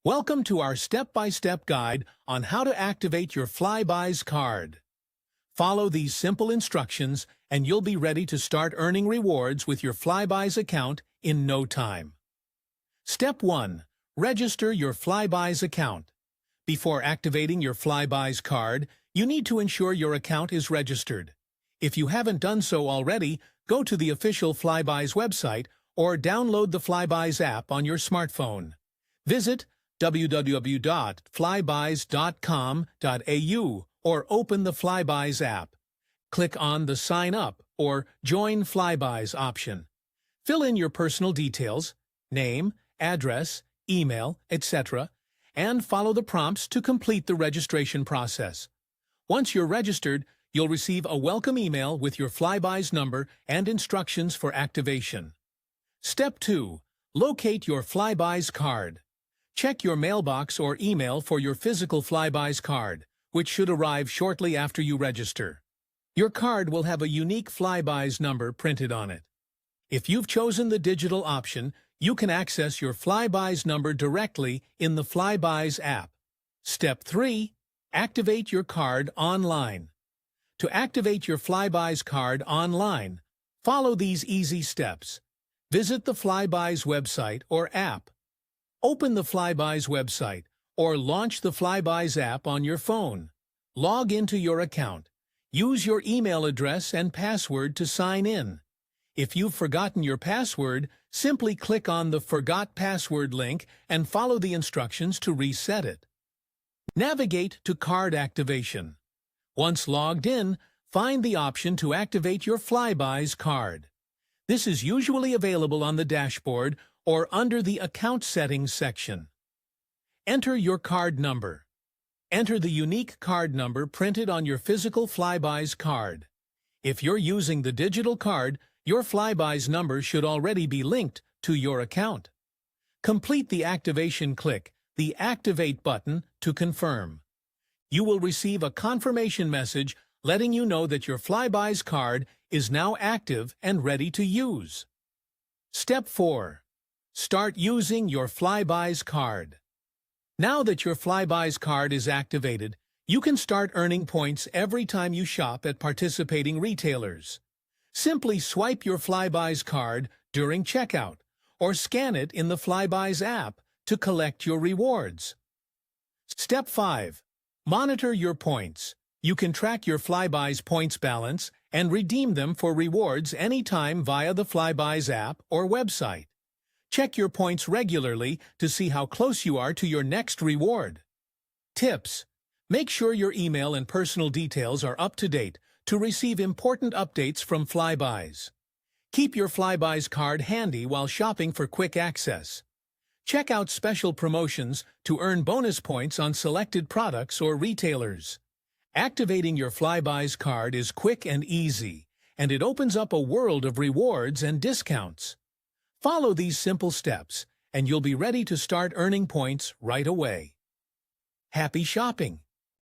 Welcome to our step-by-step guide on how to activate your Flybuys card. Follow these simple instructions and you'll be ready to start earning rewards with your Flybuys account in no time. Step 1. Register your Flybuys account. Before activating your Flybuys card, you need to ensure your account is registered. If you haven't done so already, go to the official Flybuys website or download the Flybuys app on your smartphone. Visit www.flybuys.com.au or open the Flybuys app. Click on the Sign Up or Join Flybuys option. Fill in your personal details, name, address, email, etc., and follow the prompts to complete the registration process. Once you're registered, you'll receive a welcome email with your Flybuys number and instructions for activation. Step 2. Locate your Flybuys card. Check your mailbox or email for your physical Flybuys card, which should arrive shortly after you register. Your card will have a unique Flybuys number printed on it. If you've chosen the digital option, you can access your Flybuys number directly in the Flybuys app. Step 3. Activate your card online. To activate your Flybuys card online, follow these easy steps. Visit the Flybuys website or app. Open the Flybuys website or launch the Flybuys app on your phone. Log into your account. Use your email address and password to sign in. If you've forgotten your password, simply click on the Forgot Password link and follow the instructions to reset it. Navigate to Card Activation. Once logged in, find the option to activate your Flybuys card. This is usually available on the dashboard or under the Account Settings section. Enter your card number. Enter the unique card number printed on your physical Flybuys card. If you're using the digital card, your Flybuys number should already be linked to your account. Complete the activation. Click the Activate button to confirm. You will receive a confirmation message letting you know that your Flybuys card is now active and ready to use. Step 4. Start using your Flybuys card. Now that your Flybuys card is activated, you can start earning points every time you shop at participating retailers. Simply swipe your Flybuys card during checkout or scan it in the Flybuys app to collect your rewards. Step 5. Monitor your points. You can track your Flybuys points balance and redeem them for rewards anytime via the Flybuys app or website. Check your points regularly to see how close you are to your next reward. Tips: make sure your email and personal details are up to date to receive important updates from Flybuys. Keep your Flybuys card handy while shopping for quick access. Check out special promotions to earn bonus points on selected products or retailers. Activating your Flybuys card is quick and easy, and it opens up a world of rewards and discounts. Follow these simple steps, and you'll be ready to start earning points right away. Happy shopping!